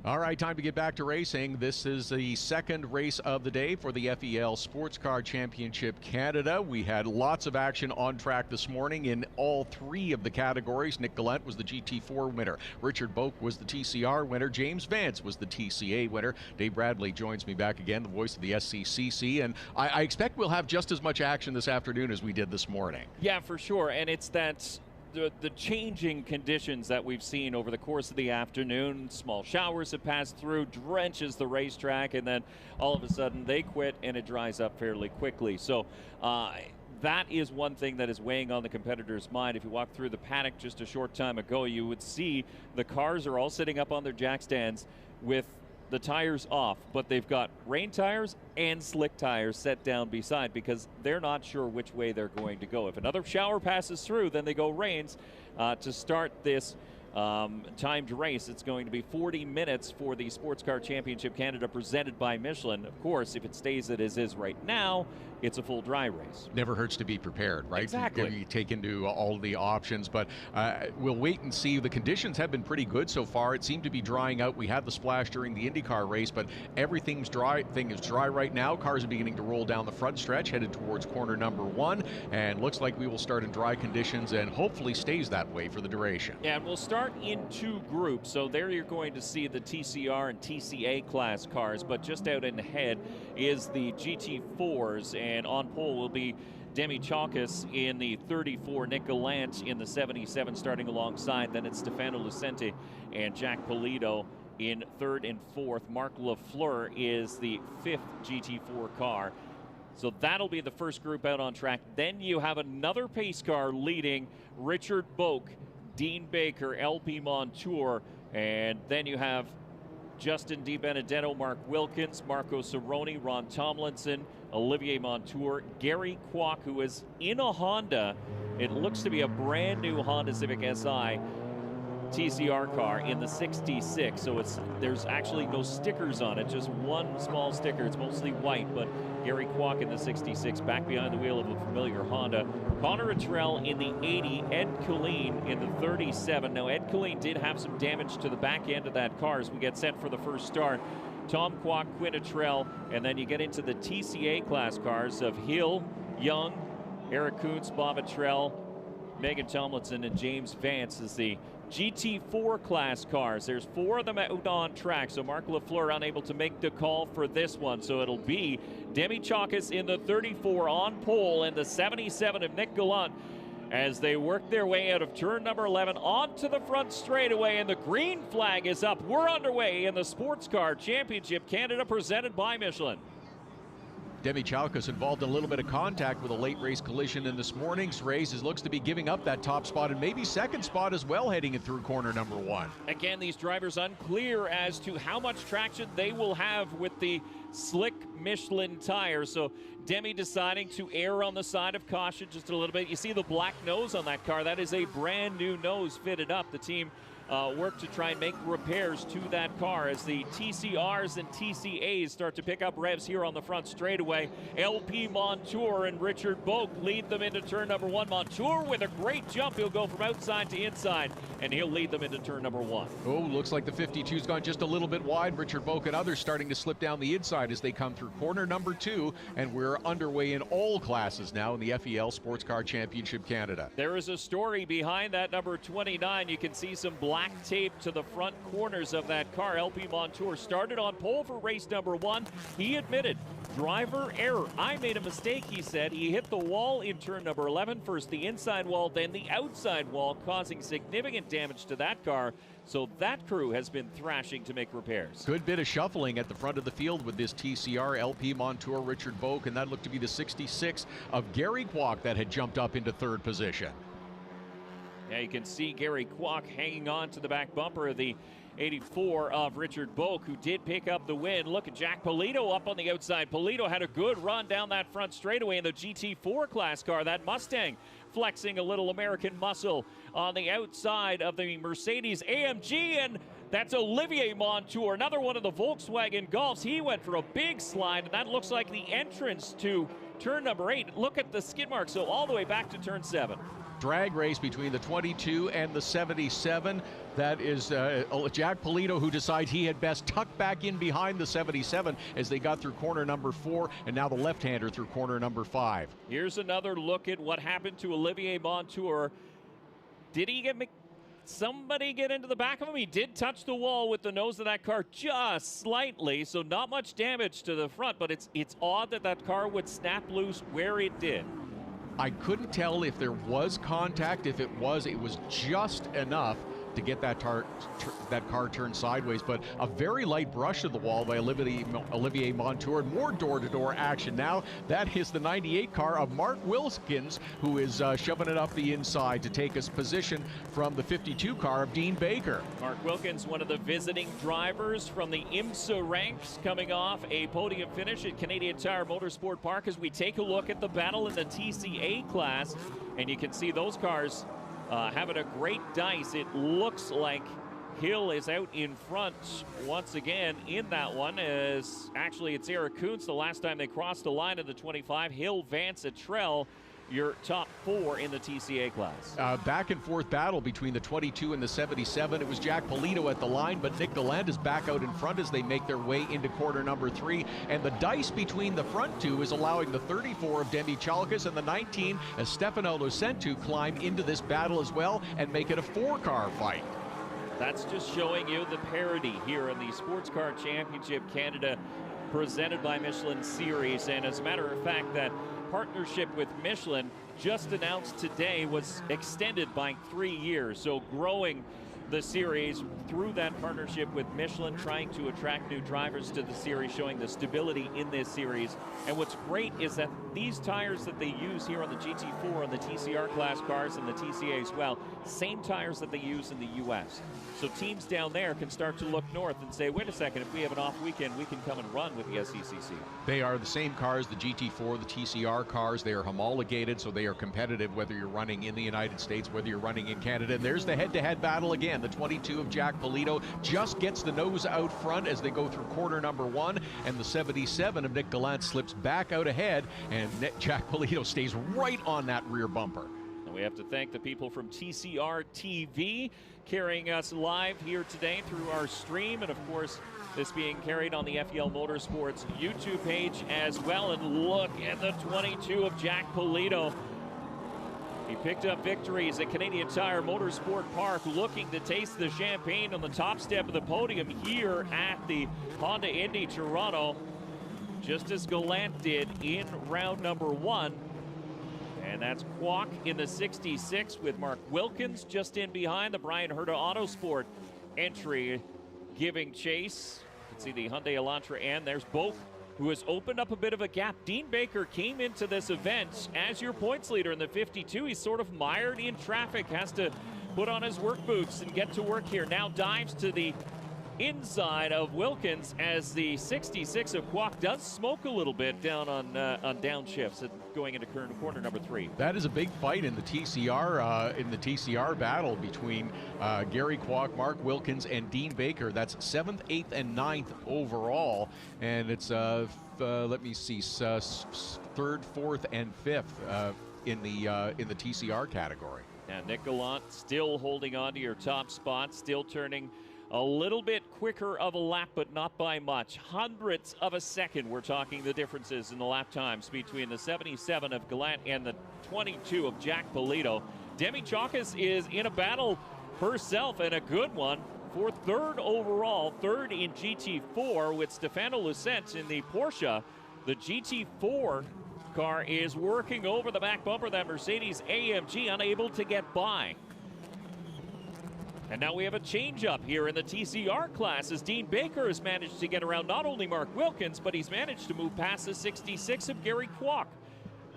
All right, time to get back to racing. This is the second race of the day for the FEL Sports Car Championship Canada. We had lots of action on track this morning in all three of the categories. Nick Gallant was the GT4 winner. Richard Boak was the TCR winner. James Vance was the TCA winner. Dave Bradley joins me back again, the voice of the SCCC. And I expect we'll have just as much action this afternoon as we did this morning. Yeah, for sure. And it's that the changing conditions that we've seen over the course of the afternoon. Small showers have passed through, drenches the racetrack, and then all of a sudden they quit and it dries up fairly quickly. So that is one thing that is weighing on the competitor's mind. If you walk through the paddock just a short time ago, you would see the cars are all sitting up on their jack stands with the tires off, but they've got rain tires and slick tires set down beside because they're not sure which way they're going to go. If another shower passes through, then they go rains to start this timed race. It's going to be 40 minutes for the Sports Car Championship Canada presented by Michelin. Of course, if it stays as is right now, it's a full dry race. Never hurts to be prepared, right? Exactly. You take into all the options, but we'll wait and see. The conditions have been pretty good so far. It seemed to be drying out. We had the splash during the IndyCar race, but everything's dry. Thing is dry right now. Cars are beginning to roll down the front stretch, headed towards corner number 1, and looks like we will start in dry conditions and hopefully stays that way for the duration. Yeah, and we'll start in 2 groups. So there you're going to see the TCR and TCA class cars, but just out in ahead is the GT4s, and on pole will be Demi Chalkis in the 34, Nick Gallant in the 77 starting alongside. Then it's Stefano Lucente and Jack Polito in 3rd and 4th. Mark Lafleur is the 5th GT4 car. So that'll be the first group out on track. Then you have another pace car leading Richard Boak, Dean Baker, LP Montour, and then you have Justin DiBenedetto, Mark Wilkins, Marco Cerrone, Ron Tomlinson, Olivier Montour, Gary Kwok, who is in a Honda. It looks to be a brand new Honda Civic Si TCR car in the 66, so there's actually no stickers on it, just one small sticker. It's mostly white, but Gary Kwok in the 66, back behind the wheel of a familiar Honda. Connor Attrell in the 80, Ed Killeen in the 37. Now, Ed Killeen did have some damage to the back end of that car as we get set for the first start. Tom Kwok, Quinn Attrell, and then you get into the TCA class cars of Hill, Young, Eric Kuntz, Bob Attrell, Megan Tomlinson, and James Vance is the GT4 class cars. There's 4 of them out on track, so Mark Lafleur unable to make the call for this one. So it'll be Demi Chalkis in the 34 on pole and the 77 of Nick Gallant as they work their way out of turn number 11 onto the front straightaway, and the green flag is up. We're underway in the Sports Car Championship Canada presented by Michelin. Demi Chalkis involved in a little bit of contact with a late race collision in this morning's race. He looks to be giving up that top spot and maybe second spot as well heading it through corner number 1. Again, these drivers unclear as to how much traction they will have with the slick Michelin tires. So Demi deciding to err on the side of caution just a little bit. You see the black nose on that car. That is a brand new nose fitted up. The team work to try and make repairs to that car as the TCRs and TCAs start to pick up revs here on the front straightaway. LP Montour and Richard Boak lead them into turn number 1. Montour with a great jump. He'll go from outside to inside, and he'll lead them into turn number 1. Oh, looks like the 52's gone just a little bit wide. Richard Boak and others starting to slip down the inside as they come through corner number 2, and we're underway in all classes now in the FEL Sports Car Championship Canada. There is a story behind that number 29. You can see some black tape to the front corners of that car. LP Montour started on pole for race number 1. He admitted driver error. I made a mistake, he said. He hit the wall in turn number 11. First the inside wall, then the outside wall, causing significant damage to that car. So that crew has been thrashing to make repairs. Good bit of shuffling at the front of the field with this TCR, LP Montour, Richard Boak, and that looked to be the 66 of Gary Kwok that had jumped up into 3rd position. Yeah, you can see Gary Kwok hanging on to the back bumper of the 84 of Richard Boak, who did pick up the win. Look at Jack Polito up on the outside. Polito had a good run down that front straightaway in the GT4 class car. That Mustang flexing a little American muscle on the outside of the Mercedes AMG, and that's Olivier Montour, another one of the Volkswagen Golfs. He went for a big slide, and that looks like the entrance to turn number 8. Look at the skid mark, so all the way back to turn 7. drag race between the 22 and the 77. That is Jack Polito, who decides he had best tuck back in behind the 77 as they got through corner number 4, and now the left-hander through corner number 5. Here's another look at what happened to Olivier Montour. Did he get somebody get into the back of him? He did touch the wall with the nose of that car just slightly, so not much damage to the front, but it's odd that that car would snap loose where it did. I couldn't tell if there was contact. If it was just enough to get that car turned sideways, but a very light brush of the wall by Olivier Montour. More door-to-door action now. That is the 98 car of Mark Wilkins, who is shoving it up the inside to take his position from the 52 car of Dean Baker. Mark Wilkins, one of the visiting drivers from the IMSA ranks, coming off a podium finish at Canadian Tire Motorsport Park, as we take a look at the battle in the TCA class, and you can see those cars having a great dice. It looks like Hill is out in front once again in that one, as actually it's Eric Kuntz the last time they crossed the line of the 25. Hill, Vance, Atrell, your top 4 in the TCA class. Back and forth battle between the 22 and the 77. It was Jack Polito at the line, but Nick Gallant is back out in front as they make their way into quarter number 3. And the dice between the front two is allowing the 34 of Demi Chalkas and the 19 of Stefano Lucentu climb into this battle as well and make it a 4-car fight. That's just showing you the parity here in the Sports Car Championship Canada presented by Michelin Series. And as a matter of fact, that partnership with Michelin just announced today was extended by 3 years, so growing the series through that partnership with Michelin, trying to attract new drivers to the series, showing the stability in this series. And what's great is that these tires that they use here on the GT4 and the TCR class cars and the TCA as well, same tires that they use in the US. So teams down there can start to look north and say, wait a second, if we have an off weekend, we can come and run with the SCCC. They are the same cars, the GT4, the TCR cars. They are homologated, so they are competitive whether you're running in the United States, whether you're running in Canada. And there's the head-to-head battle again. The 22 of Jack Polito just gets the nose out front as they go through corner number 1, and the 77 of Nick Gallant slips back out ahead, and Jack Polito stays right on that rear bumper. And we have to thank the people from TCR TV carrying us live here today through our stream, and of course this being carried on the FEL Motorsports YouTube page as well. And look at the 22 of Jack Polito. He picked up victories at Canadian Tire Motorsport Park, looking to taste the champagne on the top step of the podium here at the Honda Indy Toronto, just as Gallant did in round number 1. And that's Kwok in the 66 with Mark Wilkins just in behind. The Brian Herta Autosport entry giving chase. You can see the Hyundai Elantra, and there's Boak, who has opened up a bit of a gap. Dean Baker came into this event as your points leader in the 52. He's sort of mired in traffic, has to put on his work boots and get to work here. Now dives to the inside of Wilkins as the 66 of Kwok does smoke a little bit down on downshifts going into corner number 3. That is a big fight in the TCR battle between Gary Kwok, Mark Wilkins, and Dean Baker. That's 7th, 8th, and 9th overall, and it's let me see, 3rd, 4th, and 5th in the TCR category. And Nick Gallant still holding on to your top spot, still turning a little bit quicker of a lap, but not by much. Hundredths of a second, we're talking the differences in the lap times between the 77 of Gallant and the 22 of Jack Polito. Demi Chalkas is in a battle herself, and a good one, for 3rd overall, 3rd in GT4 with Stefano Lucent in the Porsche. The GT4 car is working over the back bumper, that Mercedes AMG, unable to get by. And now we have a change-up here in the TCR class as Dean Baker has managed to get around not only Mark Wilkins, but he's managed to move past the 66 of Gary Kwok.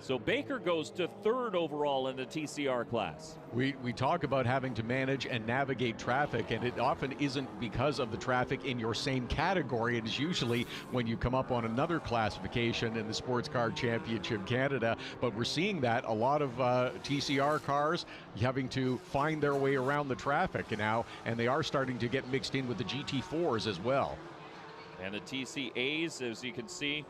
So Baker goes to 3rd overall in the TCR class. We talk about having to manage and navigate traffic, and it often isn't because of the traffic in your same category. It is usually when you come up on another classification in the Sports Car Championship Canada. But we're seeing that a lot of TCR cars having to find their way around the traffic now, and they are starting to get mixed in with the GT4s as well. And the TCAs, as you can see,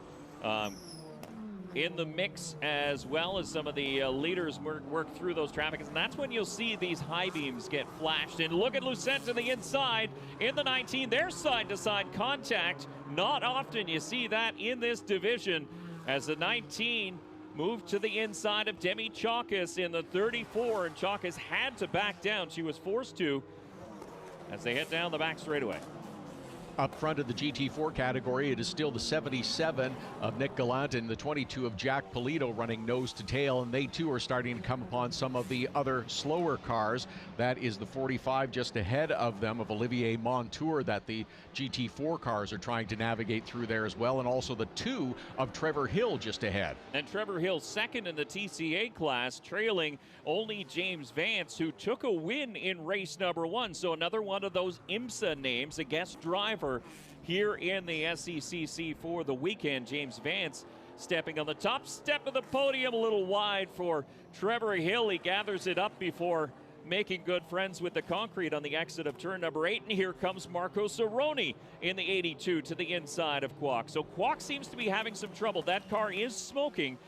in the mix, as well as some of the leaders work through those traffic. And that's when you'll see these high beams get flashed. And look at Lucent to the inside in the 19. There's side-to-side contact. Not often you see that in this division, as the 19 moved to the inside of Demi Chalkis in the 34, and Chalkis had to back down. She was forced to, as they head down the back straightaway. Up front of the GT4 category, it is still the 77 of Nick Gallant and the 22 of Jack Polito running nose to tail, and they too are starting to come upon some of the other slower cars. That is the 45 just ahead of them of Olivier Montour that the GT4 cars are trying to navigate through there as well, and also the 2 of Trevor Hill just ahead. And Trevor Hill second in the TCA class, trailing only James Vance, who took a win in race number 1. So another one of those IMSA names, a guest driver here in the SCCC for the weekend. James Vance stepping on the top step of the podium, a little wide for Trevor Hill. He gathers it up before making good friends with the concrete on the exit of turn number 8. And here comes Marco Cerrone in the 82 to the inside of Kwok. So Kwok seems to be having some trouble. That car is smoking,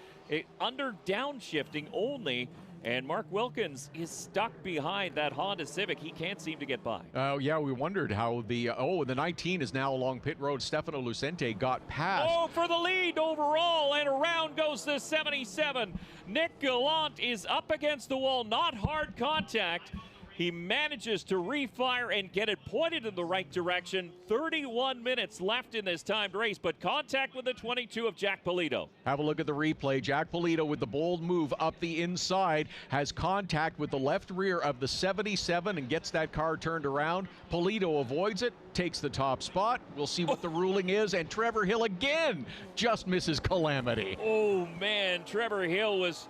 under downshifting only. And Mark Wilkins is stuck behind that Honda Civic. He can't seem to get by. Yeah, we wondered how the 19 is now along pit road. Stefano Lucente got past. Oh, for the lead overall, and around goes the 77. Nick Gallant is up against the wall, not hard contact. He manages to refire and get it pointed in the right direction. 31 minutes left in this timed race, but contact with the 22 of Jack Polito. Have a look at the replay. Jack Polito with the bold move up the inside has contact with the left rear of the 77 and gets that car turned around. Polito avoids it, takes the top spot. We'll see what the ruling is, and Trevor Hill again just misses calamity. Oh man, Trevor Hill was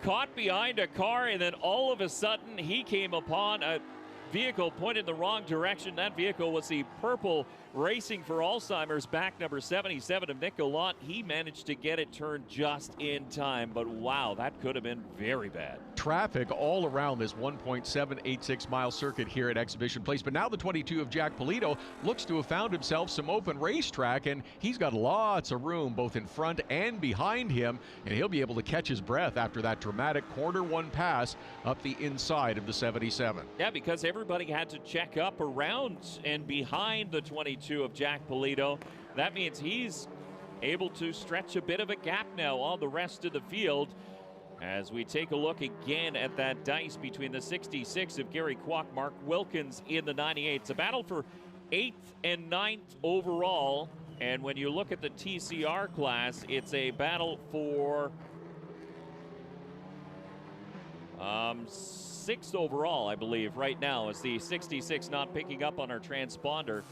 caught behind a car, and then all of a sudden he came upon a vehicle pointed in the wrong direction. That vehicle was the purple Racing for Alzheimer's back number 77 of Nick Gallant. He managed to get it turned just in time, but wow, that could have been very bad. Traffic all around this 1.786 mile circuit here at Exhibition Place, but now the 22 of Jack Polito looks to have found himself some open racetrack, and he's got lots of room both in front and behind him, and he'll be able to catch his breath after that dramatic corner 1 pass up the inside of the 77. Yeah, because everybody had to check up around and behind the 22 of Jack Polito. That means he's able to stretch a bit of a gap now on the rest of the field. As we take a look again at that dice between the 66 of Gary Kwok, Mark Wilkins in the 98. It's a battle for 8th and 9th overall. And when you look at the TCR class, it's a battle for 6th overall, I believe, right now. It's the 66 not picking up on our transponder.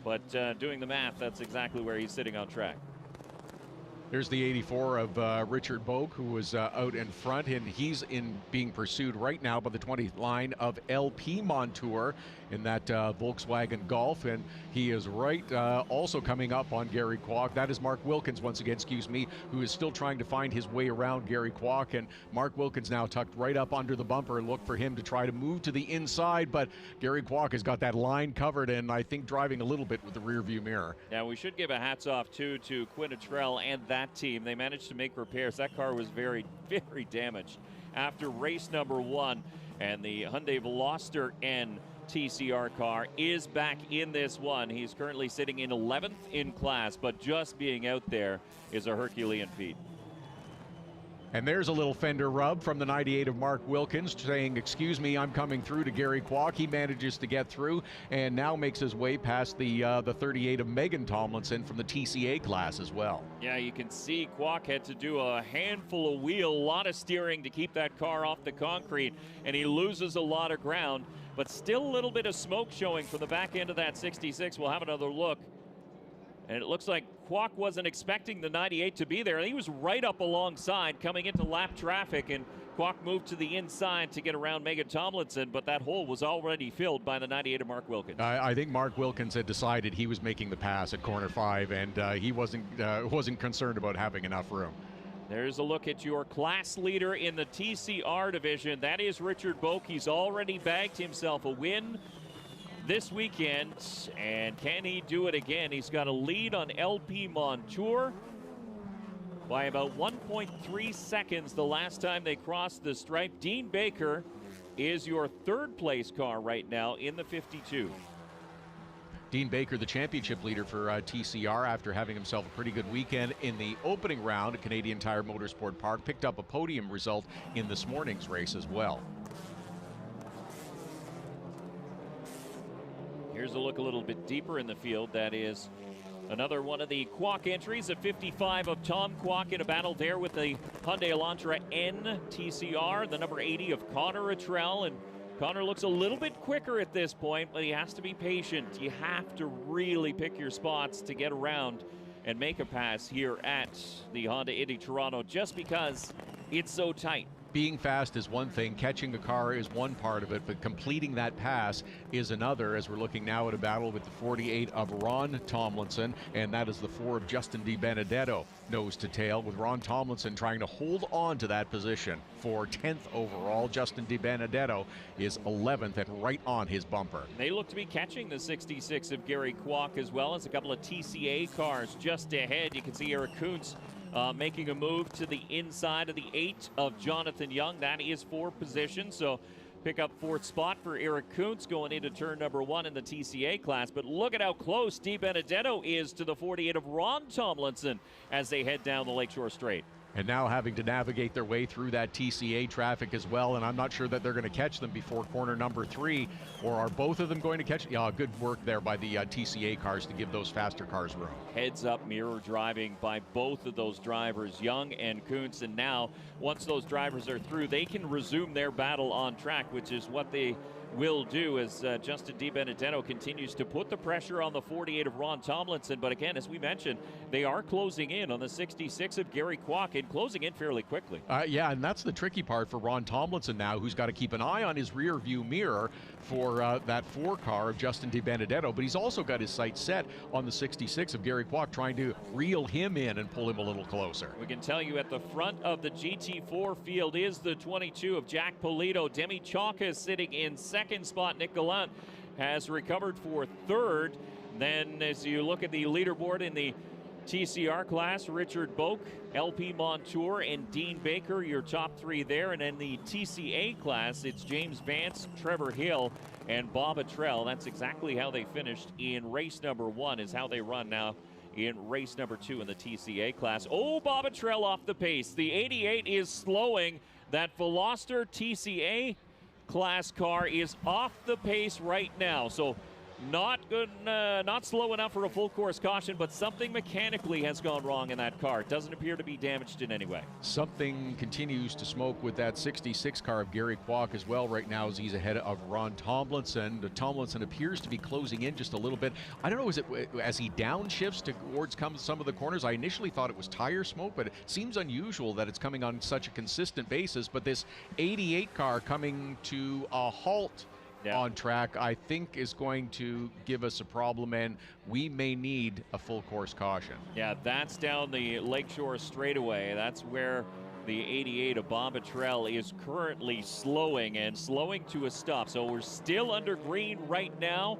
But doing the math, that's exactly where he's sitting on track. There's the 84 of Richard Boak, who was out in front, and he's being pursued right now by the 20th line of LP Montour in that Volkswagen Golf, and he is right also coming up on Gary Kwok. That is Mark Wilkins once again, who is still trying to find his way around Gary Kwok, and Mark Wilkins now tucked right up under the bumper. Look for him to try to move to the inside, but Gary Kwok has got that line covered, and I think driving a little bit with the rear view mirror. Now we should give a hats off too to Quinnitrell and that team. They managed to make repairs. That car was very, very damaged after race number 1, and the Hyundai Veloster N TCR car is back in this one. He's currently sitting in 11th in class, but just being out there is a Herculean feat. And there's a little fender rub from the 98 of Mark Wilkins saying, "Excuse me, I'm coming through," to Gary Kwok. He manages to get through and now makes his way past the 38 of Megan Tomlinson from the TCA class as well. Yeah, you can see Kwok had to do a handful of wheel, a lot of steering to keep that car off the concrete, and he loses a lot of ground, but still a little bit of smoke showing from the back end of that 66. We'll have another look. And it looks like Kwok wasn't expecting the 98 to be there. He was right up alongside coming into lap traffic, and Kwok moved to the inside to get around Megan Tomlinson, but that hole was already filled by the 98 of Mark Wilkins. I think Mark Wilkins had decided he was making the pass at corner 5, and he wasn't concerned about having enough room. There's a look at your class leader in the TCR division. That is Richard Boak. He's already bagged himself a win this weekend, and can he do it again? He's got a lead on LP Montour. by about 1.3 seconds the last time they crossed the stripe. Dean Baker is your third place car right now in the 52. Dean Baker, the championship leader for TCR, after having himself a pretty good weekend in the opening round at Canadian Tire Motorsport Park, picked up a podium result in this morning's race as well. Here's a look a little bit deeper in the field. That is another one of the Kwok entries at 55 of Tom Kwok in a battle there with the Hyundai Elantra N TCR, the number 80 of Connor Attrell. And Connor looks a little bit quicker at this point, but he has to be patient. You have to really pick your spots to get around and make a pass here at the Honda Indy Toronto, just because it's so tight. Being fast is one thing, catching a car is one part of it, but completing that pass is another, as we're looking now at a battle with the 48 of Ron Tomlinson, and that is the 4 of Justin DiBenedetto, nose to tail, with Ron Tomlinson trying to hold on to that position for 10th overall. Justin DiBenedetto is 11th and right on his bumper. They look to be catching the 66 of Gary Kwok, as well as a couple of TCA cars just ahead. You can see Eric Kuntz making a move to the inside of the 8 of Jonathan Young. That is 4th position, so pick up 4th spot for Eric Kuntz going into turn number 1 in the TCA class. But look at how close DiBenedetto is to the 48 of Ron Tomlinson as they head down the Lakeshore Straight. And now having to navigate their way through that TCA traffic as well, and I'm not sure that they're going to catch them before corner number 3, or are both of them going to catch? Yeah, good work there by the TCA cars to give those faster cars room. Heads up mirror driving by both of those drivers, Young and Kuntz, and now once those drivers are through, they can resume their battle on track, which is what they will do as Justin DiBenedetto continues to put the pressure on the 48 of Ron Tomlinson. But again, as we mentioned, they are closing in on the 66 of Gary Kwok, and closing in fairly quickly. Yeah, and that's the tricky part for Ron Tomlinson now, who's got to keep an eye on his rear view mirror for that 4 car of Justin DiBenedetto, but he's also got his sights set on the 66 of Gary Kwok, trying to reel him in and pull him a little closer. We can tell you at the front of the GT4 field is the 22 of Jack Polito. Demi Chalka sitting in 2nd spot. Nick Gallant has recovered for 3rd. Then as you look at the leaderboard in the TCR class, Richard Boak, LP Montour, and Dean Baker, your top 3 there. And in the TCA class, it's James Vance, Trevor Hill, and Bob Attrell. That's exactly how they finished in race number 1, is how they run now in race number 2 in the TCA class. Oh, Bob Attrell off the pace. The 88 is slowing. That Veloster TCA class car is off the pace right now. So not good, not slow enough for a full course caution, but something mechanically has gone wrong in that car. It doesn't appear to be damaged in any way. Something continues to smoke with that 66 car of Gary Kwok as well right now, as he's ahead of Ron Tomlinson. Tomlinson appears to be closing in just a little bit. I don't know, is it as he downshifts towards some of the corners? I initially thought it was tire smoke, but it seems unusual that it's coming on such a consistent basis. But this 88 car coming to a halt on track, I think, is going to give us a problem, and we may need a full course caution. Yeah, that's down the Lakeshore straightaway. That's where the 88 of Bob Attrell is currently slowing to a stop. So we're still under green right now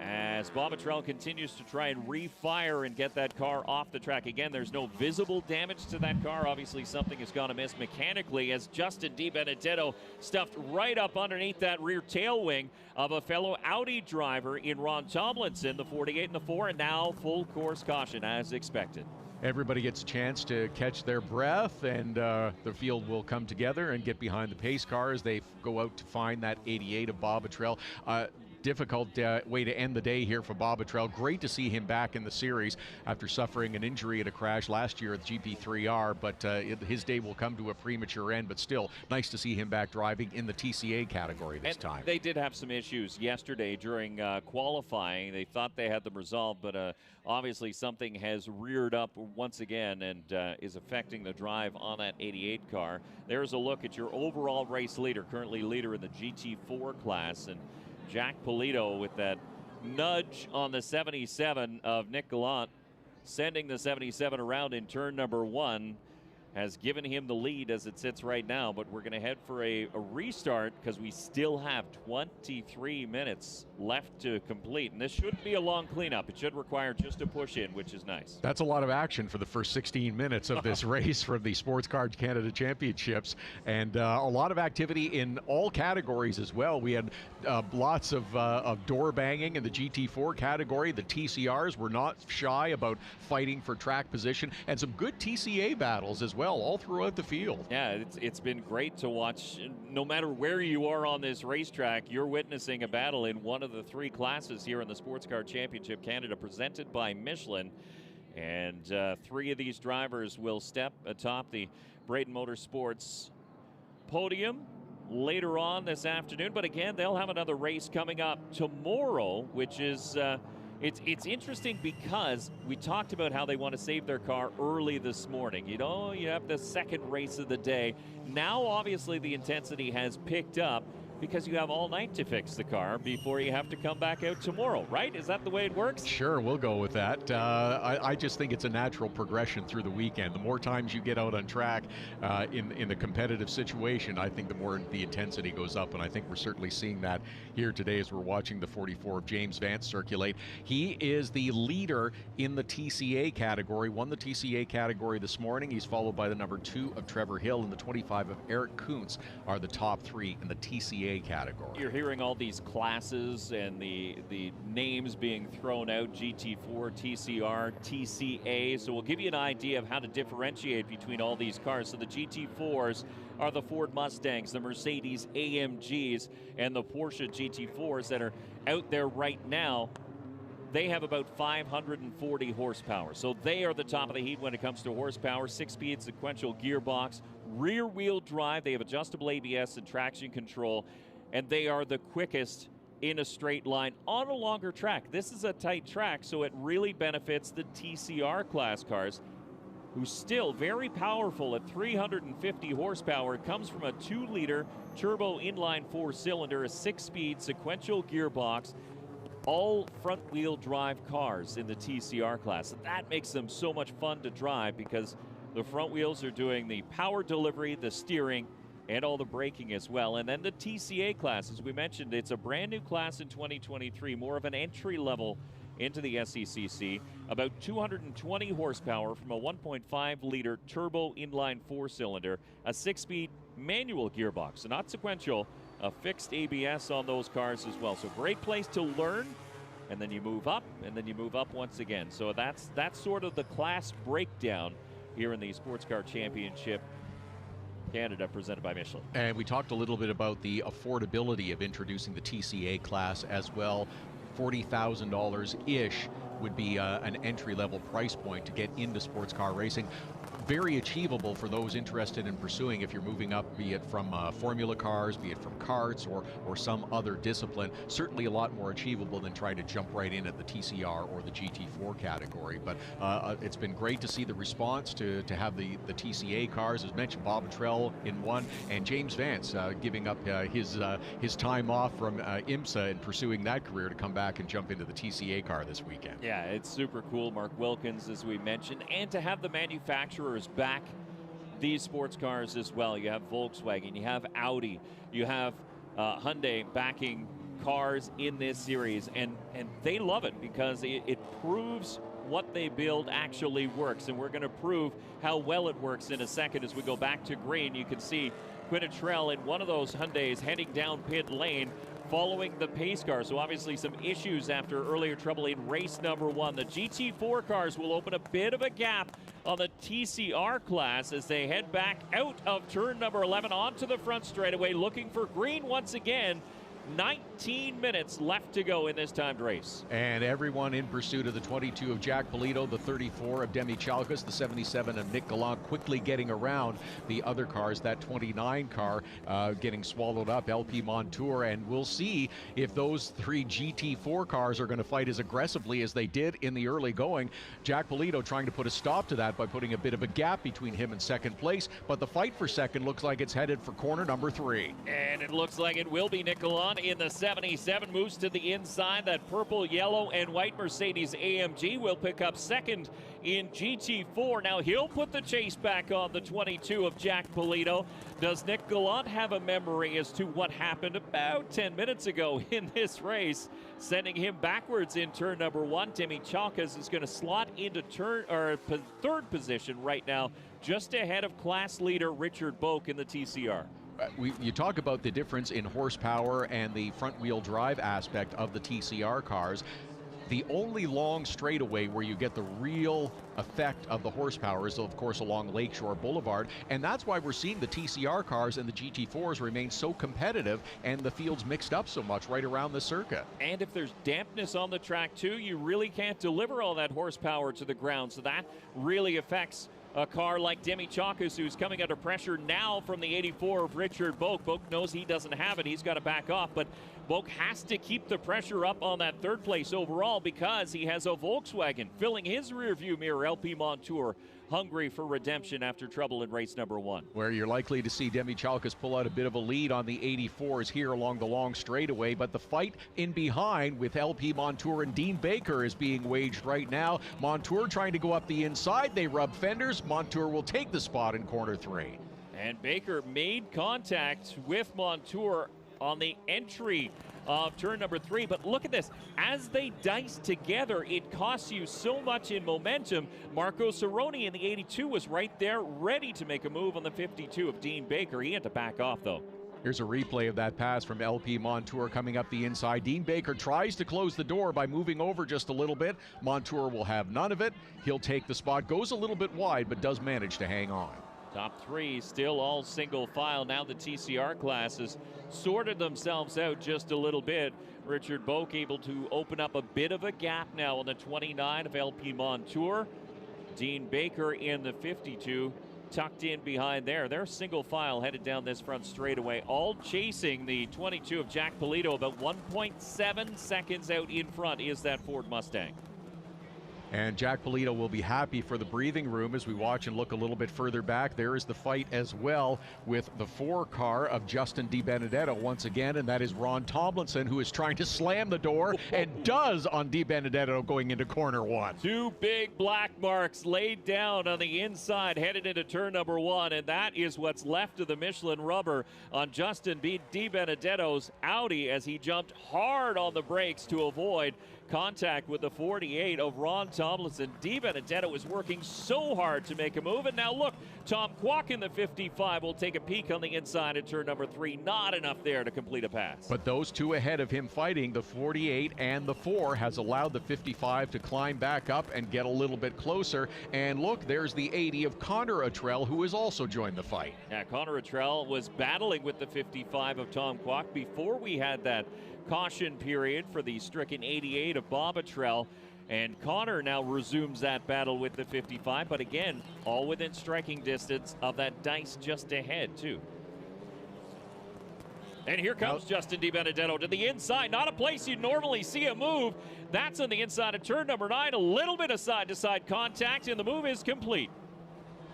as Bob Attrell continues to try and refire and get that car off the track. Again, there's no visible damage to that car. Obviously, something has gone amiss mechanically as Justin DiBenedetto stuffed right up underneath that rear tail wing of a fellow Audi driver in Ron Tomlinson, the 48 and the 4, and now full course caution as expected. Everybody gets a chance to catch their breath, and the field will come together and get behind the pace car as they go out to find that 88 of Bob Attrell. Difficult way to end the day here for Bob Attrell. Great to see him back in the series after suffering an injury at a crash last year at the GP3R, but his day will come to a premature end, but still nice to see him back driving in the TCA category this time. They did have some issues yesterday during qualifying. They thought they had them resolved, but obviously something has reared up once again and is affecting the drive on that 88 car. There's a look at your overall race leader, currently leader in the GT4 class, and Jack Polito with that nudge on the 77 of Nick Gallant, sending the 77 around in turn number 1. has given him the lead as it sits right now, but we're going to head for a restart because we still have 23 minutes left to complete, and this shouldn't be a long cleanup. It should require just a push in, which is nice. That's a lot of action for the first 16 minutes of this race from the Sports Car Canada Championships, and a lot of activity in all categories as well. We had lots of door banging in the GT4 category. The TCRs were not shy about fighting for track position, and some good TCA battles as well, all throughout the field. Yeah, it's been great to watch. No matter where you are on this racetrack, you're witnessing a battle in one of the three classes here in the Sports Car Championship Canada, presented by Michelin. And three of these drivers will step atop the Braden Motorsports podium later on this afternoon. But again, they'll have another race coming up tomorrow, which is it's interesting because we talked about how they want to save their car early this morning. You know, you have the second race of the day. Now, obviously, the intensity has picked up because you have all night to fix the car before you have to come back out tomorrow, right? Is that the way it works? Sure, we'll go with that. I just think it's a natural progression through the weekend. The more times you get out on track in the competitive situation, I think the more the intensity goes up, and I think we're certainly seeing that here today as we're watching the 44 of James Vance circulate. He is the leader in the TCA category, won the TCA category this morning. He's followed by the number 2 of Trevor Hill, and the 25 of Eric Kuntz are the top 3 in the TCA category. You're hearing all these classes and the names being thrown out: GT4, TCR, TCA. So we'll give you an idea of how to differentiate between all these cars. So the GT4s are the Ford Mustangs, the Mercedes AMGs, and the Porsche GT4s that are out there right now. They have about 540 horsepower. So they are the top of the heap when it comes to horsepower. 6-speed sequential gearbox, rear-wheel drive. They have adjustable ABS and traction control, and they are the quickest in a straight line on a longer track. This is a tight track, so it really benefits the TCR class cars, who's still very powerful at 350 horsepower. It comes from a 2-liter turbo inline 4-cylinder, a 6-speed sequential gearbox, all front-wheel drive cars in the TCR class. And that makes them so much fun to drive because the front wheels are doing the power delivery, the steering, and all the braking as well. And then the TCA class, as we mentioned, it's a brand new class in 2023, more of an entry level into the SCCC, about 220 horsepower from a 1.5-liter turbo inline 4-cylinder, a 6-speed manual gearbox, so not sequential, a fixed ABS on those cars as well. So great place to learn, and then you move up, and then you move up once again. So that's sort of the class breakdown here in the Sports Car Championship Canada, presented by Michelin. And we talked a little bit about the affordability of introducing the TCA class as well. $40,000-ish would be an entry-level price point to get into sports car racing. Very achievable for those interested in pursuing if you're moving up, be it from formula cars, be it from karts or some other discipline. Certainly a lot more achievable than trying to jump right in at the TCR or the GT4 category. But it's been great to see the response to have the TCA cars. As mentioned, Bob Trell in one, and James Vance giving up his time off from IMSA and pursuing that career to come back and jump into the TCA car this weekend. Yeah, it's super cool. Mark Wilkins, as we mentioned, and to have the manufacturers back these sports cars as well. You have Volkswagen, you have Audi, you have Hyundai backing cars in this series, and they love it because it proves what they build actually works, and we're going to prove how well it works in a second as we go back to green. You can see Quinnitrell in one of those Hyundais heading down pit lane following the pace car. So obviously some issues after earlier trouble in race number 1. The GT4 cars will open a bit of a gap on the TCR class as they head back out of turn number 11 onto the front straightaway, looking for green once again. 19 minutes left to go in this timed race. And everyone in pursuit of the 22 of Jack Polito, the 34 of Demi Chalkas, the 77 of Nick Gallant, quickly getting around the other cars. That 29 car getting swallowed up, LP Montour, and we'll see if those 3 GT4 cars are going to fight as aggressively as they did in the early going. Jack Polito trying to put a stop to that by putting a bit of a gap between him and second place, but the fight for second looks like it's headed for corner number 3. And it looks like it will be Nick Gallant one in the 77, moves to the inside. That purple, yellow, and white Mercedes AMG will pick up second in GT4. Now he'll put the chase back on the 22 of Jack Polito. Does Nick Gallant have a memory as to what happened about 10 minutes ago in this race, sending him backwards in turn number 1? Demi Chalkas is going to slot into third position right now, just ahead of class leader Richard Boak in the TCR. You talk about the difference in horsepower and the front-wheel drive aspect of the TCR cars. The only long straightaway where you get the real effect of the horsepower is, of course, along Lakeshore Boulevard, and that's why we're seeing the TCR cars and the GT4s remain so competitive and the field's mixed up so much right around the circuit. And if there's dampness on the track too, you really can't deliver all that horsepower to the ground, so that really affects a car like Demi Chalkas, who's coming under pressure now from the 84 of Richard Boak. Boak knows he doesn't have it. He's got to back off, but Boak has to keep the pressure up on that third place overall because he has a Volkswagen filling his rearview mirror. LP Montour hungry for redemption after trouble in race number 1. Where you're likely to see Demi Chalkas pull out a bit of a lead on the 84s here along the long straightaway, but the fight in behind with LP Montour and Dean Baker is being waged right now. Montour trying to go up the inside. They rub fenders. Montour will take the spot in corner 3. And Baker made contact with Montour on the entry of turn number 3, but look at this. As they dice together, it costs you so much in momentum. Marco Cerrone in the 82 was right there, ready to make a move on the 52 of Dean Baker. He had to back off, though. Here's a replay of that pass from LP Montour coming up the inside. Dean Baker tries to close the door by moving over just a little bit. Montour will have none of it. He'll take the spot, goes a little bit wide, but does manage to hang on. Top 3 still all single file. Now the TCR classes sorted themselves out just a little bit. Richard Boak able to open up a bit of a gap now on the 29 of LP Montour. Dean Baker in the 52 tucked in behind there. They're single file headed down this front straightaway, all chasing the 22 of Jack Polito. About 1.7 seconds out in front is that Ford Mustang. And Jack Polito will be happy for the breathing room as we watch and look a little bit further back. There is the fight as well with the 4 car of Justin DiBenedetto once again, and that is Ron Tomlinson, who is trying to slam the door and does on DiBenedetto going into corner 1. 2 big black marks laid down on the inside headed into turn number 1, and that is what's left of the Michelin rubber on Justin DiBenedetto's Audi as he jumped hard on the brakes to avoid contact with the 48 of Ron Tomlinson. DiBenedetto was working so hard to make a move, and now look, Tom Kwok in the 55 will take a peek on the inside at turn number 3. Not enough there to complete a pass. But those 2 ahead of him fighting, the 48 and the 4, has allowed the 55 to climb back up and get a little bit closer. And look, there's the 80 of Connor Attrell, who has also joined the fight. Yeah, Connor Attrell was battling with the 55 of Tom Kwok before we had that caution period for the stricken 88 of Bob Attrell, and Connor now resumes that battle with the 55, but again, all within striking distance of that dice just ahead too. And here comes Justin DiBenedetto to the inside, not a place you'd normally see a move. That's on the inside of turn number 9, a little bit of side-to-side contact, and the move is complete.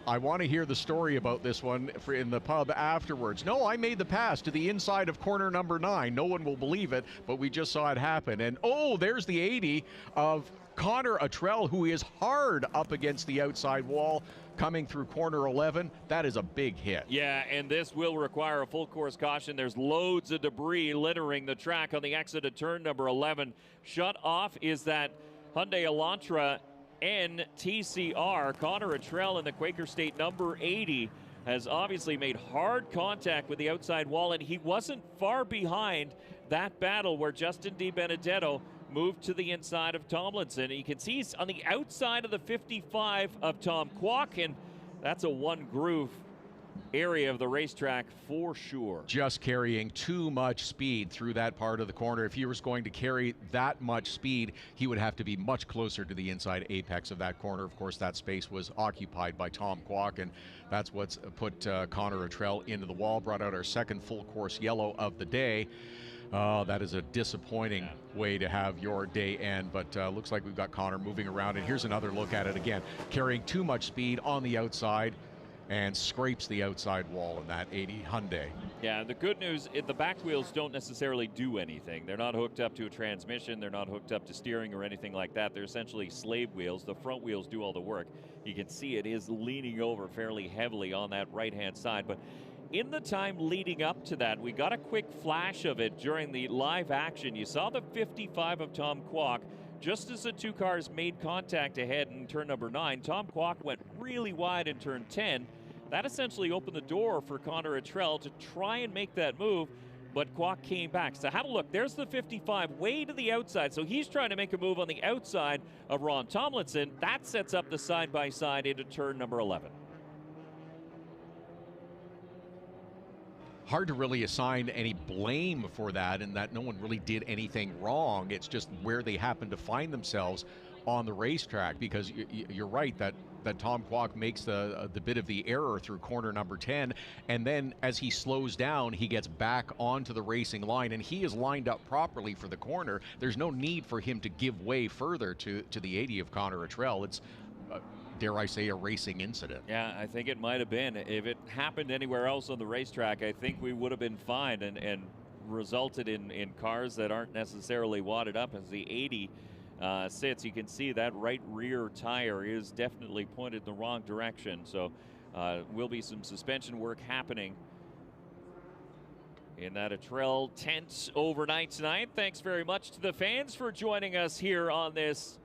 I want to hear the story about this one in the pub afterwards. No, I made the pass to the inside of corner number 9. No one will believe it, but we just saw it happen. And oh, there's the 80 of Connor Attrell, who is hard up against the outside wall coming through corner 11. That is a big hit. Yeah, and this will require a full course caution. There's loads of debris littering the track on the exit of turn number 11. Shut off is that Hyundai Elantra NTCR. Connor Attrell in the Quaker State number 80 has obviously made hard contact with the outside wall, and he wasn't far behind that battle where Justin DiBenedetto moved to the inside of Tomlinson. You can see he's on the outside of the 55 of Tom Kwok, and that's a one groove area of the racetrack for sure. Just carrying too much speed through that part of the corner. If he was going to carry that much speed, he would have to be much closer to the inside apex of that corner. Of course, that space was occupied by Tom Kwok, and that's what's put Connor Attrell into the wall, brought out our second full course yellow of the day. Oh, that is a disappointing way to have your day end, but looks like we've got Connor moving around, and here's another look at it again. Carrying too much speed on the outside. and scrapes the outside wall in that 80 Hyundai. Yeah, the good news, the back wheels don't necessarily do anything. They're not hooked up to a transmission. They're not hooked up to steering or anything like that. They're essentially slave wheels. The front wheels do all the work. You can see it is leaning over fairly heavily on that right-hand side. But in the time leading up to that, we got a quick flash of it during the live action. You saw the 55 of Tom Kwok. Just as the two cars made contact ahead in turn number 9, Tom Kwok went really wide in turn 10. That essentially opened the door for Connor Attrell to try and make that move, but Kwok came back. So have a look. There's the 55 way to the outside. So he's trying to make a move on the outside of Ron Tomlinson. That sets up the side-by-side into turn number 11. Hard to really assign any blame for that, and that no one really did anything wrong. It's just where they happen to find themselves on the racetrack, because you're right that Tom Kwok makes the bit of the error through corner number 10, and then as he slows down, he gets back onto the racing line, and he is lined up properly for the corner. There's no need for him to give way further to the 80 of Connor Attrell. It's dare I say, a racing incident. Yeah, I think it might have been. If it happened anywhere else on the racetrack, I think we would have been fine and resulted in cars that aren't necessarily wadded up. As the 80 sits, you can see that right rear tire is definitely pointed in the wrong direction. So will be some suspension work happening in that Attrell tent overnight tonight. Thanks very much to the fans for joining us here on this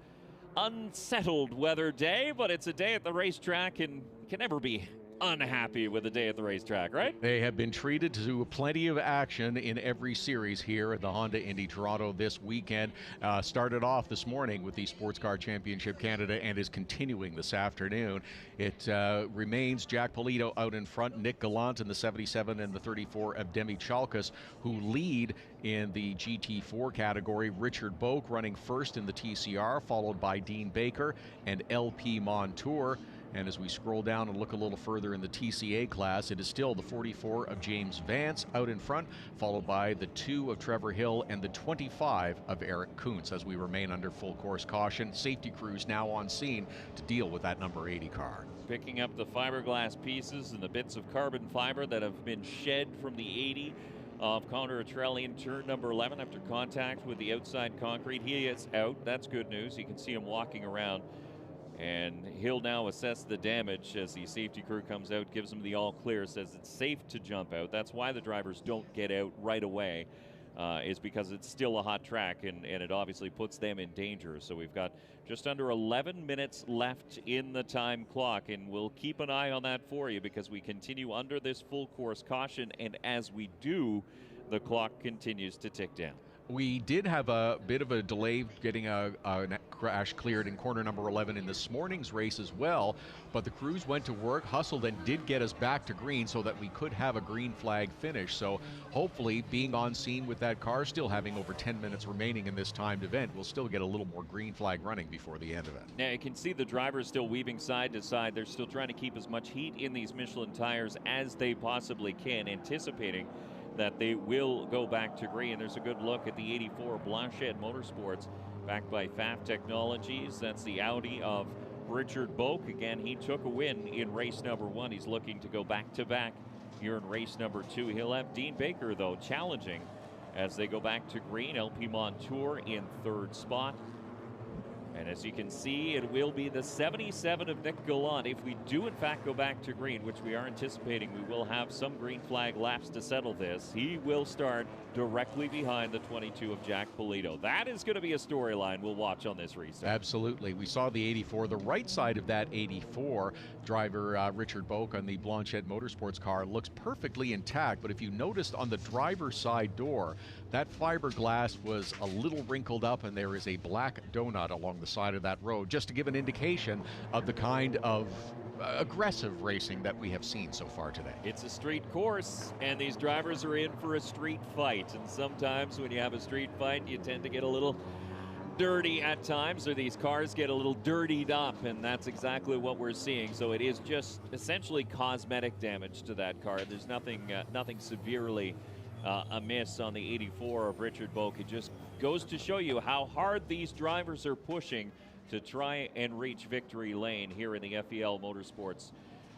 unsettled weather day, but it's a day at the racetrack and can never be unhappy with a day at the racetrack, right? They have been treated to plenty of action in every series here at the Honda Indy Toronto this weekend. Started off this morning with the Sports Car Championship Canada and is continuing this afternoon. It remains Jack Polito out in front, Nick Gallant in the 77 and the 34 of Demi Chalkas, who lead in the GT4 category. Richard Boak running first in the TCR, followed by Dean Baker and LP Montour. And as we scroll down and look a little further in the TCA class, it is still the 44 of James Vance out in front, followed by the 2 of Trevor Hill and the 25 of Eric Kuntz as we remain under full course caution. Safety crews now on scene to deal with that number 80 car. Picking up the fiberglass pieces and the bits of carbon fiber that have been shed from the 80 of Connor Attrell in turn number 11 after contact with the outside concrete. He is out. That's good news. You can see him walking around. And he'll now assess the damage as the safety crew comes out, gives him the all clear, says it's safe to jump out. That's why the drivers don't get out right away, is because it's still a hot track and it obviously puts them in danger. So we've got just under 11 minutes left in the time clock, and we'll keep an eye on that for you because we continue under this full course caution, and as we do, the clock continues to tick down. We did have a bit of a delay getting a crash cleared in corner number 11 in this morning's race as well, but the crews went to work, hustled, and did get us back to green so that we could have a green flag finish. So hopefully, being on scene with that car, still having over 10 minutes remaining in this timed event, we'll still get a little more green flag running before the end of it. Now you can see the drivers still weaving side to side. They're still trying to keep as much heat in these Michelin tires as they possibly can, anticipating that they will go back to green. There's a good look at the 84 Blanchet Motorsports, backed by FAF Technologies. That's the Audi of Richard Boak. Again, he took a win in race number 1. He's looking to go back-to-back here in race number 2. He'll have Dean Baker, though, challenging as they go back to green. LP Montour in 3rd spot. And as you can see, it will be the 77 of Nick Gallant. If we do, in fact, go back to green, which we are anticipating, we will have some green flag laps to settle this. He will start directly behind the 22 of Jack Polito. That is going to be a storyline we'll watch on this restart. Absolutely. We saw the 84. The right side of that 84, driver Richard Boak on the Blanchet Motorsports car looks perfectly intact, but if you noticed on the driver's side door, that fiberglass was a little wrinkled up and there is a black donut along the side of that road, just to give an indication of the kind of aggressive racing that we have seen so far today. It's a street course, and these drivers are in for a street fight. And sometimes when you have a street fight, you tend to get a little dirty at times, or these cars get a little dirtied up, and that's exactly what we're seeing. So it is just essentially cosmetic damage to that car. There's nothing severely amiss on the 84 of Richard Boak. It just goes to show you how hard these drivers are pushing to try and reach victory lane here in the FEL Motorsports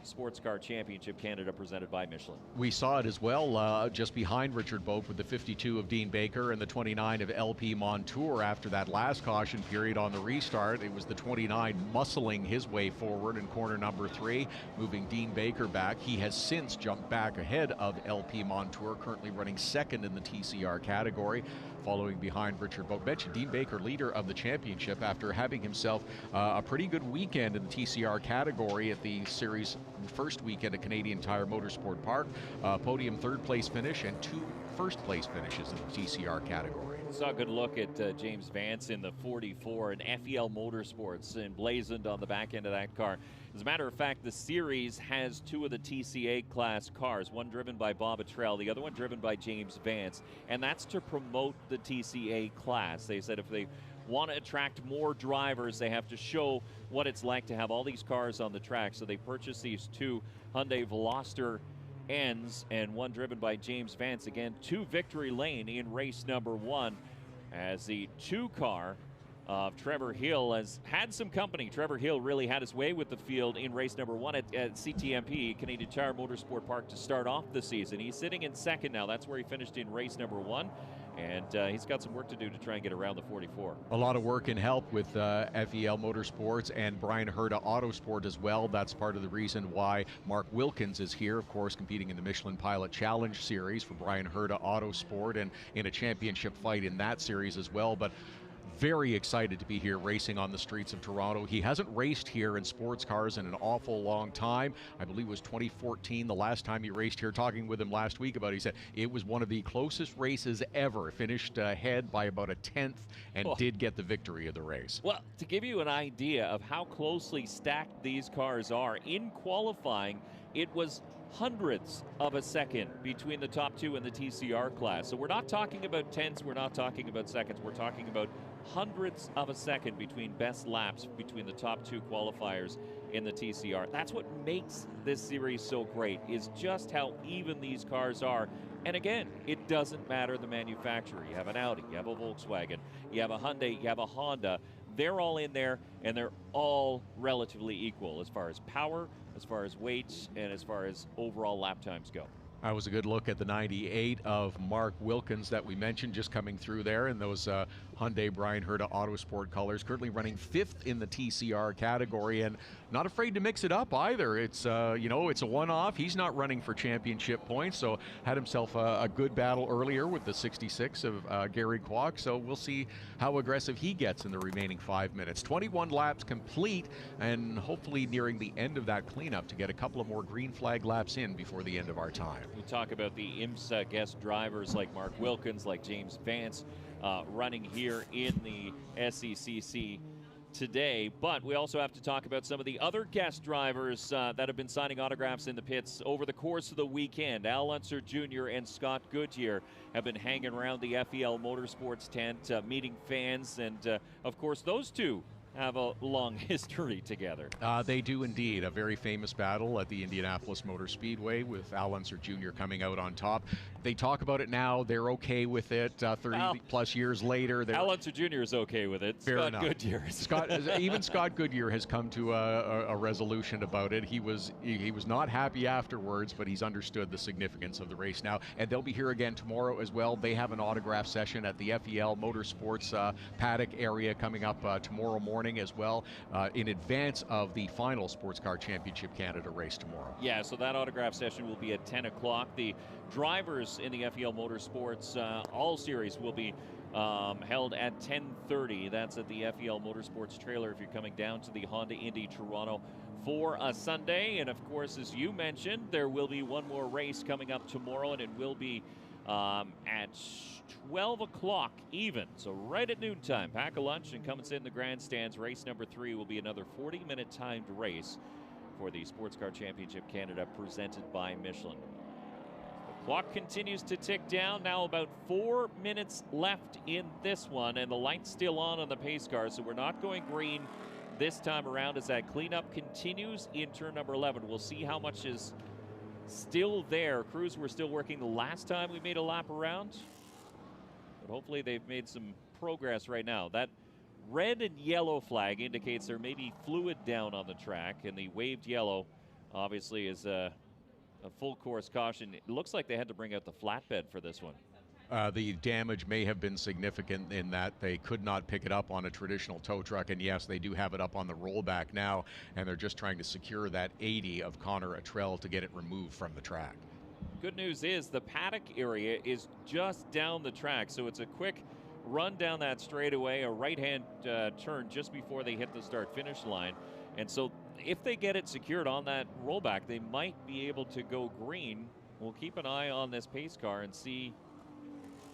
Sports Car Championship Canada presented by Michelin. We saw it as well just behind Richard Boak with the 52 of Dean Baker and the 29 of LP Montour after that last caution period on the restart. It was the 29 muscling his way forward in corner number 3, moving Dean Baker back. He has since jumped back ahead of LP Montour, currently running second in the TCR category, following behind Richard Boak. Mentioned Dean Baker, leader of the championship, after having himself a pretty good weekend in the TCR category at the series first weekend at Canadian Tire Motorsport Park. Podium third place finish and 2 first place finishes in the TCR category. Saw a good look at James Vance in the 44 and FEL Motorsports emblazoned on the back end of that car. As a matter of fact, the series has 2 of the TCA class cars, one driven by Bob Attrell, the other one driven by James Vance, and that's to promote the TCA class. They said if they want to attract more drivers, they have to show what it's like to have all these cars on the track. So they purchased these 2 Hyundai Veloster N's and one driven by James Vance, again to victory lane in race number 1, as the 2 car of Trevor Hill has had some company. Trevor Hill really had his way with the field in race number 1 at CTMP, Canadian Tire Motorsport Park, to start off the season. He's sitting in second now. That's where he finished in race number 1. And he's got some work to do to try and get around the 44. A lot of work and help with FEL Motorsports and Brian Herta Autosport as well. That's part of the reason why Mark Wilkins is here, of course, competing in the Michelin Pilot Challenge Series for Brian Herta Autosport and in a championship fight in that series as well. But very excited to be here racing on the streets of Toronto. He hasn't raced here in sports cars in an awful long time. I believe it was 2014 the last time he raced here. Talking with him last week about it, he said it was one of the closest races ever. Finished ahead by about a 10th and did get the victory of the race. Well, to give you an idea of how closely stacked these cars are, in qualifying it was hundredths of a second between the top 2 in the TCR class. So we're not talking about tenths, we're not talking about seconds, we're talking about hundredths of a second between best laps between the top 2 qualifiers in the TCR. That's what makes this series so great, is just how even these cars are. And again, it doesn't matter the manufacturer. You have an Audi, you have a Volkswagen, you have a Hyundai, you have a Honda. They're all in there, and they're all relatively equal as far as power, as far as weight, and as far as overall lap times go. That was a good look at the 98 of Mark Wilkins that we mentioned, just coming through there in those Hyundai Brian Herta Autosport colors, currently running 5th in the TCR category and not afraid to mix it up either. It's you know, it's a one-off. He's not running for championship points, so had himself a good battle earlier with the 66 of Gary Kwok, so we'll see how aggressive he gets in the remaining 5 minutes. 21 laps complete, and hopefully nearing the end of that cleanup to get a couple of more green flag laps in before the end of our time. We talk about the IMSA guest drivers like Mark Wilkins, like James Vance, running here in the SCCC today, but we also have to talk about some of the other guest drivers that have been signing autographs in the pits over the course of the weekend. Al Unser Jr. and Scott Goodyear have been hanging around the FEL Motorsports tent, meeting fans, and of course those two have a long history together. They do indeed. A very famous battle at the Indianapolis Motor Speedway with Al Unser Jr. coming out on top. They talk about it now. They're okay with it. 30 plus years later. Al Unser Jr. is okay with it. Fair Scott enough. Goodyear is. Even Scott Goodyear has come to a resolution about it. He was not happy afterwards, but he's understood the significance of the race now. And they'll be here again tomorrow as well. They have an autograph session at the FEL Motorsports paddock area coming up tomorrow morning as well, in advance of the final Sports Car Championship Canada race tomorrow. Yeah, so that autograph session will be at 10 o'clock. The drivers in the FEL Motorsports All Series will be held at 10:30. That's at the FEL Motorsports trailer if you're coming down to the Honda Indy Toronto for a Sunday. And of course, as you mentioned, there will be one more race coming up tomorrow, and it will be at 12 o'clock even, so right at noontime. Pack a lunch and come and sit in the grandstands. Race number 3 will be another 40-minute timed race for the Sports Car Championship Canada presented by Michelin. The clock continues to tick down. Now about 4 minutes left in this one, and the light's still on the pace car, so we're not going green this time around as that cleanup continues in turn number 11. We'll see how much is still there. Crews were still working the last time we made a lap around, but hopefully they've made some progress right now. That red and yellow flag indicates there may be fluid down on the track, and the waved yellow obviously is a full course caution. It looks like they had to bring out the flatbed for this one. The damage may have been significant in that they could not pick it up on a traditional tow truck, and yes, they do have it up on the rollback now, and they're just trying to secure that 80 of Connor Attrell to get it removed from the track. Good news is the paddock area is just down the track, so it's a quick run down that straightaway, a right-hand turn just before they hit the start-finish line. And so if they get it secured on that rollback, they might be able to go green. We'll keep an eye on this pace car and see.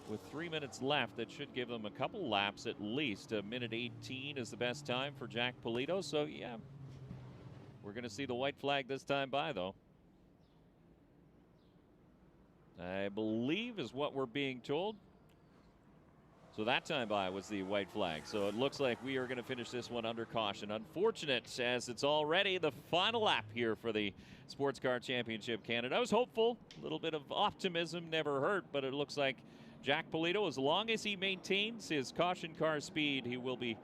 With 3 minutes left, that should give them a couple laps at least. A minute 18 is the best time for Jack Polito. So, yeah, we're going to see the white flag this time by, though. I believe is what we're being told. So that time by was the white flag. So it looks like we are going to finish this one under caution. Unfortunate, as it's already the final lap here for the Sports Car Championship Canada. I was hopeful. A little bit of optimism never hurt, but it looks like Jack Polito, as long as he maintains his caution car speed, he will be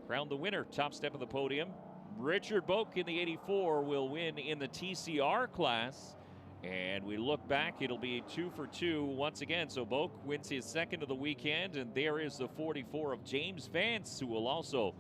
crowned the winner. Top step of the podium. Richard Boak in the 84 will win in the TCR class. And we look back, it'll be 2 for 2 once again. So Boak wins his second of the weekend, and there is the 44 of James Vance, who will also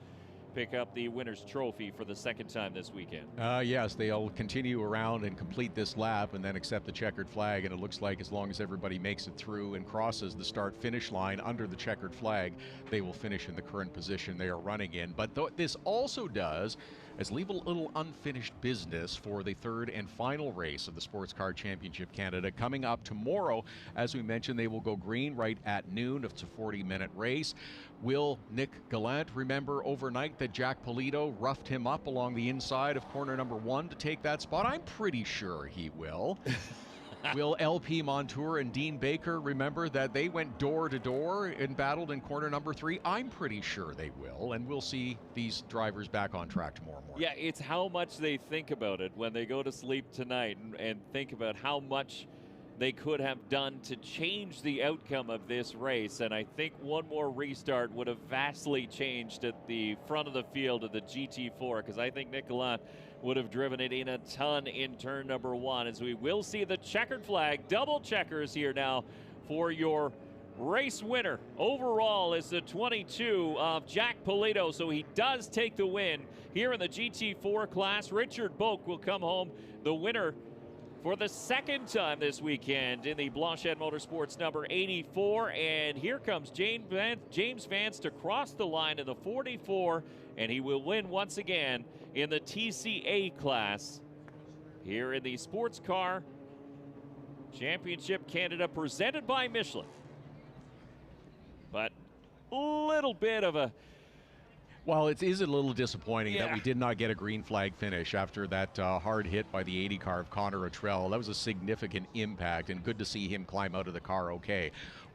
pick up the winner's trophy for the second time this weekend. Yes, they'll continue around and complete this lap and then accept the checkered flag, and it looks like as long as everybody makes it through and crosses the start-finish line under the checkered flag, they will finish in the current position they are running in. But this also does is leave a little unfinished business for the third and final race of the Sports Car Championship Canada coming up tomorrow. As we mentioned, they will go green right at noon. It's a 40-minute race. Will Nick Gallant remember overnight that Jack Polito roughed him up along the inside of corner number 1 to take that spot? I'm pretty sure he will. Will LP Montour and Dean Baker remember that they went door to door and battled in corner number 3? I'm pretty sure they will, and we'll see these drivers back on track tomorrow morning. Yeah, it's how much they think about it when they go to sleep tonight and think about how much they could have done to change the outcome of this race. And I think one more restart would have vastly changed at the front of the field of the GT4, because I think Nick Gallant would have driven it in a ton in turn number 1, as we will see the checkered flag, double checkers here now for your race winner. Overall is the 22 of Jack Polito, so he does take the win here in the GT4 class. Richard Boak will come home the winner for the second time this weekend in the Blanchette Motorsports number 84. And here comes James Vance to cross the line in the 44, and he will win once again in the TCA class here in the Sports Car Championship Canada, presented by Michelin. But a little bit of a... Well, it is a little disappointing that we did not get a green flag finish after that hard hit by the 80 car of Connor Attrell. That was a significant impact, and good to see him climb out of the car okay.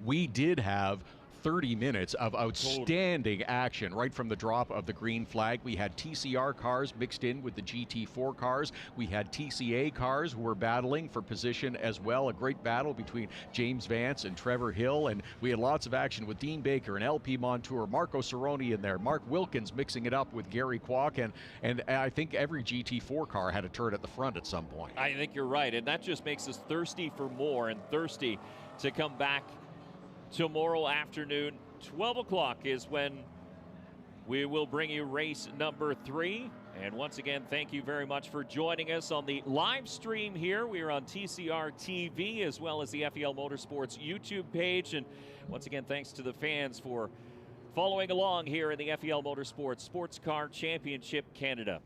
We did have 30 minutes of outstanding action right from the drop of the green flag. We had TCR cars mixed in with the GT4 cars. We had TCA cars who were battling for position as well. A great battle between James Vance and Trevor Hill, and we had lots of action with Dean Baker and LP Montour, Marco Cerrone in there, Mark Wilkins mixing it up with Gary Kwok, and I think every GT4 car had a turret at the front at some point. I think you're right, and that just makes us thirsty for more and thirsty to come back tomorrow afternoon. 12 o'clock is when we will bring you race number 3. And once again, thank you very much for joining us on the live stream here. We are on TCR TV as well as the FEL Motorsports YouTube page. And once again, thanks to the fans for following along here in the FEL Motorsports Sports Car Championship Canada.